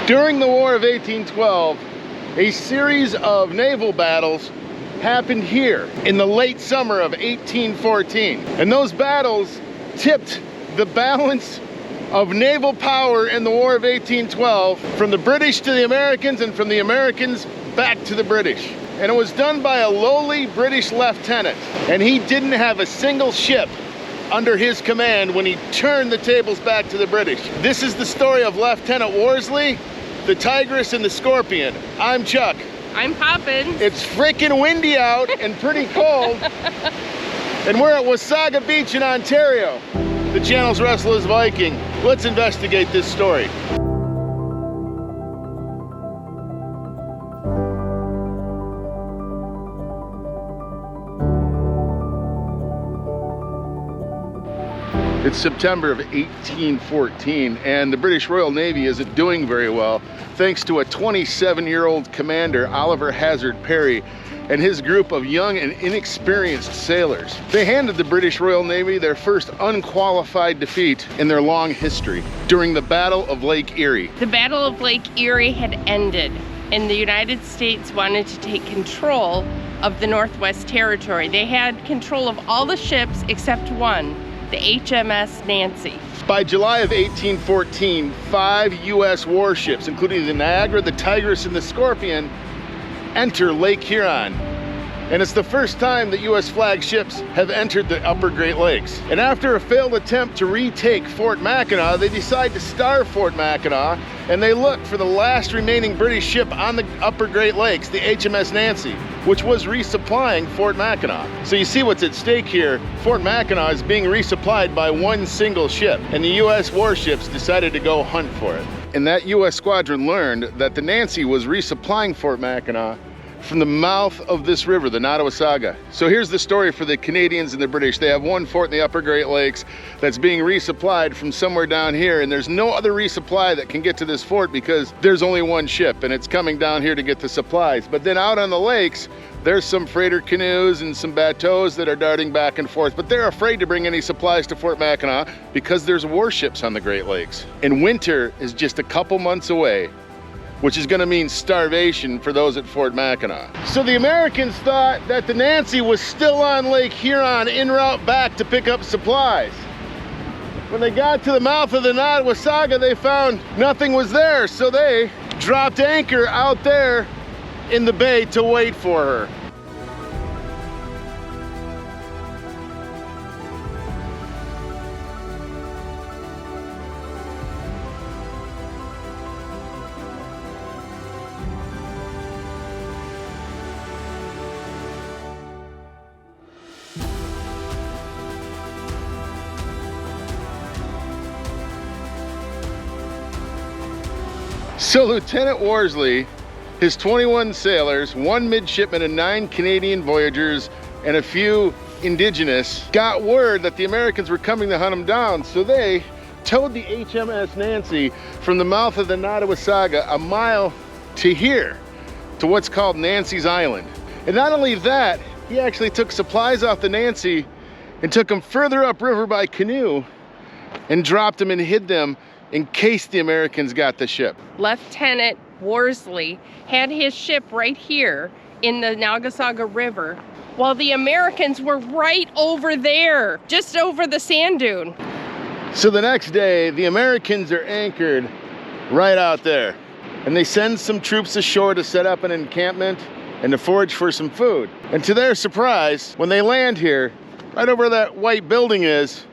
During the War of 1812, a series of naval battles happened here in the late summer of 1814. And those battles tipped the balance of naval power in the War of 1812 from the British to the Americans and from the Americans back to the British. And it was done by a lowly British lieutenant. And he didn't have a single ship under his command when he turned the tables back to the British. This is the story of Lieutenant Worsley, the Tigress, and the Scorpion. I'm Chuck. I'm Poppins. It's freaking windy out and pretty cold. And we're at Wasaga Beach in Ontario. The channel's Restless Viking. Let's investigate this story. It's September of 1814, and the British Royal Navy isn't doing very well, thanks to a 27-year-old commander, Oliver Hazard Perry, and his group of young and inexperienced sailors. They handed the British Royal Navy their first unqualified defeat in their long history during the Battle of Lake Erie. The Battle of Lake Erie had ended, and the United States wanted to take control of the Northwest Territory. They had control of all the ships except one, the HMS Nancy. By July of 1814, 5 U.S. warships, including the Niagara, the Tigress, and the Scorpion, enter Lake Huron. And it's the first time that U.S. flagships have entered the upper Great Lakes. And after a failed attempt to retake Fort Mackinac, they decide to starve Fort Mackinac, and they look for the last remaining British ship on the upper Great Lakes, the HMS Nancy, which was resupplying Fort Mackinac. So you see what's at stake here. Fort Mackinac is being resupplied by one single ship, and the U.S. warships decided to go hunt for it. And that U.S. squadron learned that the Nancy was resupplying Fort Mackinac from the mouth of this river, the Nottawasaga. So here's the story for the Canadians and the British. They have one fort in the upper Great Lakes that's being resupplied from somewhere down here, and there's no other resupply that can get to this fort because there's only one ship and it's coming down here to get the supplies. But then out on the lakes, there's some freighter canoes and some bateaus that are darting back and forth, but they're afraid to bring any supplies to Fort Mackinac because there's warships on the Great Lakes. And winter is just a couple months away, which is gonna mean starvation for those at Fort Mackinac. So the Americans thought that the Nancy was still on Lake Huron en route back to pick up supplies. When they got to the mouth of the Nottawasaga, they found nothing was there, so they dropped anchor out there in the bay to wait for her. So Lieutenant Worsley, his 21 sailors, 1 midshipman and 9 Canadian voyagers, and a few indigenous, got word that the Americans were coming to hunt them down, so they towed the HMS Nancy from the mouth of the Nottawasaga a mile to here, to what's called Nancy's Island. And not only that, he actually took supplies off the Nancy and took them further upriver by canoe and dropped them and hid them in case the Americans got the ship. Lieutenant Worsley had his ship right here in the Nottawasaga River, while the Americans were right over there, just over the sand dune. So the next day, the Americans are anchored right out there, and they send some troops ashore to set up an encampment and to forage for some food. And to their surprise, when they land here, right over that white building is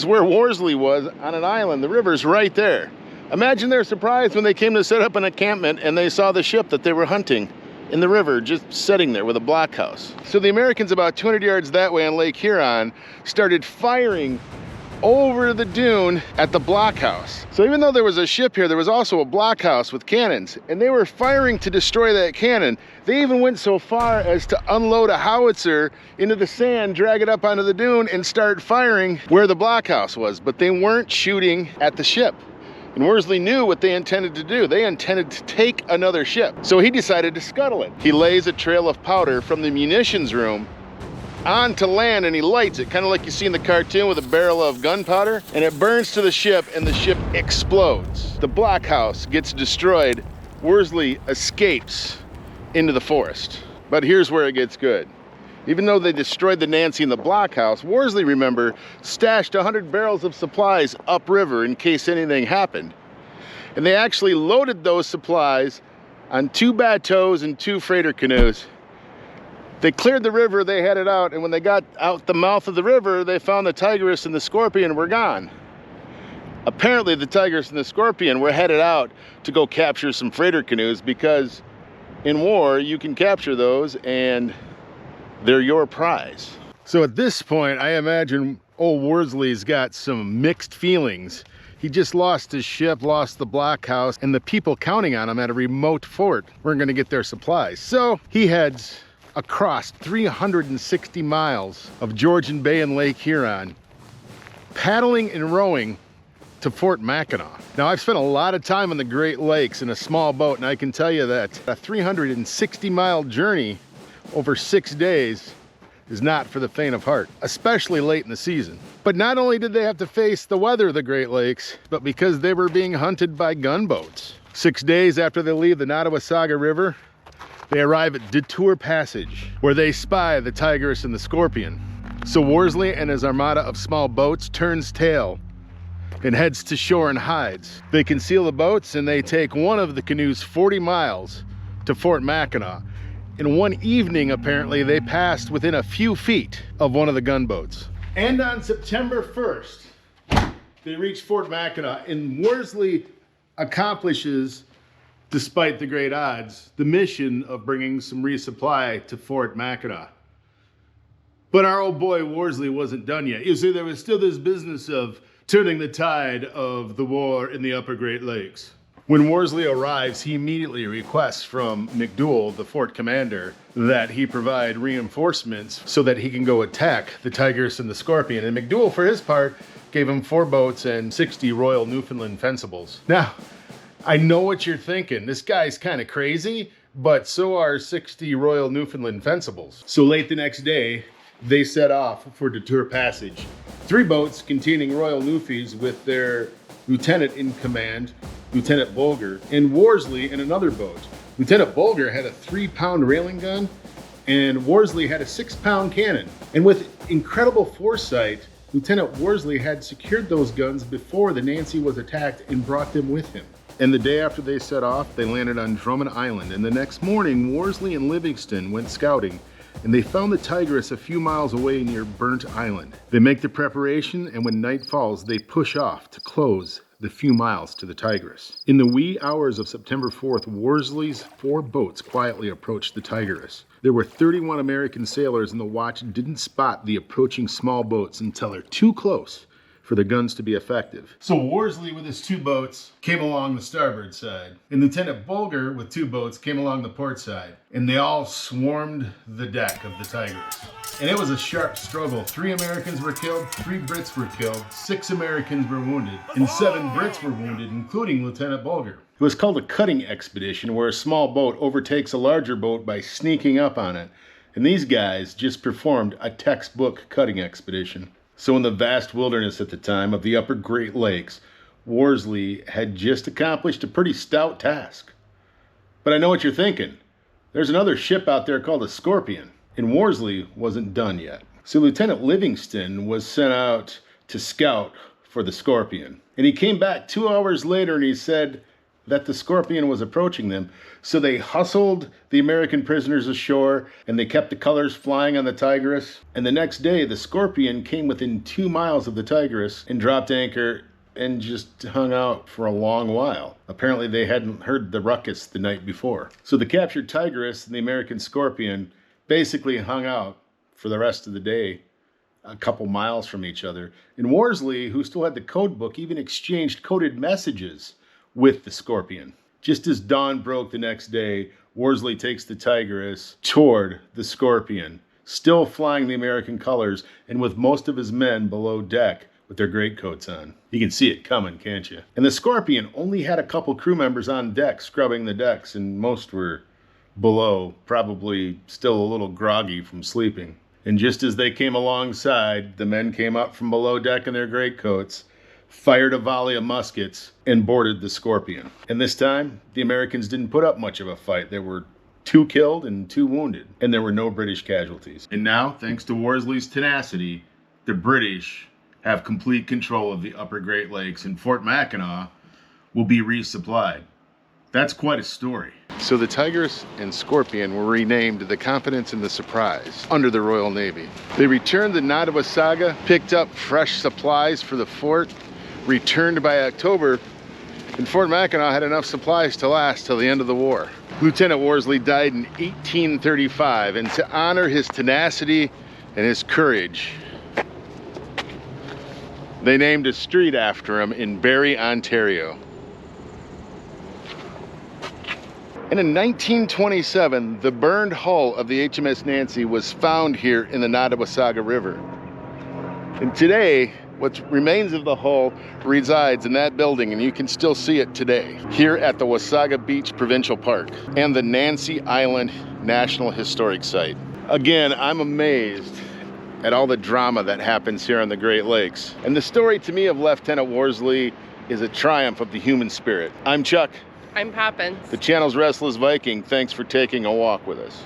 where Worsley was on an island. The river's right there. Imagine their surprise when they came to set up an encampment and they saw the ship that they were hunting in the river, just sitting there with a blockhouse. So the Americans, about 200 yards that way on Lake Huron, started firing over the dune at the blockhouse. So even though there was a ship here, there was also a blockhouse with cannons, and they were firing to destroy that cannon. They even went so far as to unload a howitzer into the sand, drag it up onto the dune, and start firing where the blockhouse was, but they weren't shooting at the ship. And Worsley knew what they intended to do. They intended to take another ship. So he decided to scuttle it. He lays a trail of powder from the munitions room onto land and he lights it, kind of like you see in the cartoon with a barrel of gunpowder, and it burns to the ship and the ship explodes. The blockhouse gets destroyed. Worsley escapes into the forest. But here's where it gets good. Even though they destroyed the Nancy and the blockhouse, Worsley, remember, stashed 100 barrels of supplies upriver in case anything happened. And they actually loaded those supplies on 2 bateaus and 2 freighter canoes. They cleared the river, they headed out, and when they got out the mouth of the river, they found the Tigress and the Scorpion were gone. Apparently the Tigress and the Scorpion were headed out to go capture some freighter canoes, because in war you can capture those and they're your prize. So at this point, I imagine old Worsley's got some mixed feelings. He just lost his ship, lost the blockhouse, and the people counting on him at a remote fort weren't going to get their supplies. So he heads across 360 miles of Georgian Bay and Lake Huron, paddling and rowing to Fort Mackinac. Now, I've spent a lot of time on the Great Lakes in a small boat, and I can tell you that a 360-mile journey over 6 days is not for the faint of heart, especially late in the season. But not only did they have to face the weather of the Great Lakes, but because they were being hunted by gunboats. 6 days after they leave the Nottawasaga River, they arrive at Detour Passage, where they spy the Tigress and the Scorpion. So Worsley and his armada of small boats turns tail and heads to shore and hides. They conceal the boats and they take one of the canoes 40 miles to Fort Mackinac. In one evening, apparently, they passed within a few feet of one of the gunboats. And on September 1st, they reach Fort Mackinac, and Worsley accomplishes, despite the great odds, the mission of bringing some resupply to Fort Mackinac. But our old boy Worsley wasn't done yet. You see, there was still this business of turning the tide of the war in the upper Great Lakes. When Worsley arrives, he immediately requests from McDougal, the fort commander, that he provide reinforcements so that he can go attack the Tigress and the Scorpion. And McDougal, for his part, gave him 4 boats and 60 Royal Newfoundland fencibles. Now, I know what you're thinking. This guy's kind of crazy, but so are 60 Royal Newfoundland fencibles. So late the next day, they set off for Detour Passage. 3 boats containing Royal Newfies with their lieutenant in command, Lieutenant Bulger, and Worsley in another boat. Lieutenant Bulger had a 3-pound railing gun, and Worsley had a 6-pound cannon. And with incredible foresight, Lieutenant Worsley had secured those guns before the Nancy was attacked and brought them with him. And the day after they set off, they landed on Drummond Island. And the next morning, Worsley and Livingston went scouting, and they found the Tigress a few miles away near Burnt Island. They make the preparation, and when night falls, they push off to close the few miles to the Tigress. In the wee hours of September 4th, Worsley's 4 boats quietly approached the Tigress. There were 31 American sailors, and the watch didn't spot the approaching small boats until they're too close for the guns to be effective. So Worsley with his 2 boats came along the starboard side, and Lieutenant Bulger with 2 boats came along the port side, and they all swarmed the deck of the Tigress. And it was a sharp struggle. 3 Americans were killed, 3 Brits were killed, 6 Americans were wounded, and 7 Brits were wounded, including Lieutenant Bulger. It was called a cutting expedition, where a small boat overtakes a larger boat by sneaking up on it. And these guys just performed a textbook cutting expedition. So in the vast wilderness at the time of the upper Great Lakes, Worsley had just accomplished a pretty stout task. But I know what you're thinking. There's another ship out there called a Scorpion, and Worsley wasn't done yet. So Lieutenant Livingston was sent out to scout for the Scorpion. And he came back 2 hours later and he said that the Scorpion was approaching them. So they hustled the American prisoners ashore and they kept the colors flying on the Tigress. And the next day, the Scorpion came within 2 miles of the Tigress and dropped anchor and just hung out for a long while. Apparently they hadn't heard the ruckus the night before. So the captured Tigress and the American Scorpion basically hung out for the rest of the day, a couple miles from each other. And Worsley, who still had the code book, even exchanged coded messages with the Scorpion. Just as dawn broke the next day, Worsley takes the Tigress toward the Scorpion, still flying the American colors and with most of his men below deck with their greatcoats on. You can see it coming, can't you? And the Scorpion only had a couple crew members on deck scrubbing the decks, and most were below, probably still a little groggy from sleeping. And just as they came alongside, the men came up from below deck in their greatcoats, fired a volley of muskets, and boarded the Scorpion. And this time, the Americans didn't put up much of a fight. There were 2 killed and 2 wounded, and there were no British casualties. And now, thanks to Worsley's tenacity, the British have complete control of the upper Great Lakes, and Fort Mackinac will be resupplied. That's quite a story. So the Tigress and Scorpion were renamed the Confidence and the Surprise under the Royal Navy. They returned to Nottawasaga, picked up fresh supplies for the fort, returned by October, and Fort Mackinac had enough supplies to last till the end of the war. Lieutenant Worsley died in 1835, and to honor his tenacity and his courage, they named a street after him in Barrie, Ontario. And in 1927, the burned hull of the HMS Nancy was found here in the Nottawasaga River. And today, what remains of the hull resides in that building, and you can still see it today, here at the Wasaga Beach Provincial Park and the Nancy Island National Historic Site. Again, I'm amazed at all the drama that happens here on the Great Lakes. And the story to me of Lieutenant Worsley is a triumph of the human spirit. I'm Chuck. I'm Poppins. The channel's Restless Viking. Thanks for taking a walk with us.